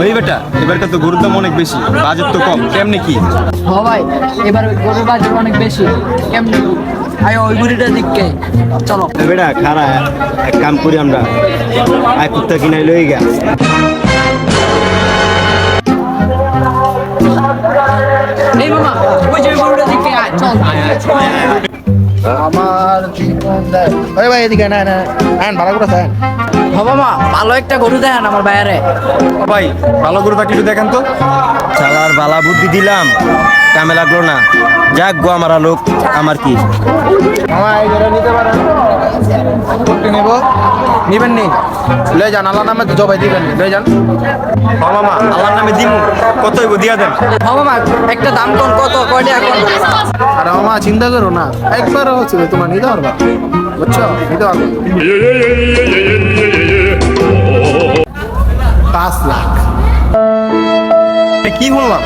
ওই বেটা এবারকার তো গরুর দাম অনেক বেশি, বাজেট তো কম, কেমনে কি? হ ভাই, এবার গরুর বাজার অনেক বেশি। কেমনি আয় ওই গরুটার দিককে চলো। বেটা খারা এক কাম করি আমরা, আয় কুত্তা কিনাই লই গা। এই মামা, ওই যে গরুটার দিককে আয়, চল। আমার জীবন দেয়। ওই ভাই এদিকে না না আন ভাড়া করে দেন। হ মামা, ভালো একটা গরু দেখান আমার বাইরে। ভাই ভালো গরু থাকলে একটু দেখেন তো। চালার বালা বুদ্ধি দিলাম, কামে লাগলো না। যাক গো আমার লোক, আমার কি। মামা এই গরু নিতে পারেন। কোনটি নেব? নিবেন নি? লয়ে যান, আল্লাহ নামে জবাই দিবেন, লয়ে যান। হ মামা, আল্লাহর নামে দিমু, কত হইব দিয়া দেন। হ মামা, একটা দাম কোন কত কয়টা এখন? আরে মামা চিন্তা করো না, একবার হচ্ছে তোমার নিতে পারবা, বুঝছো? নিতে পারবা 5 লাখ। কি বললাম?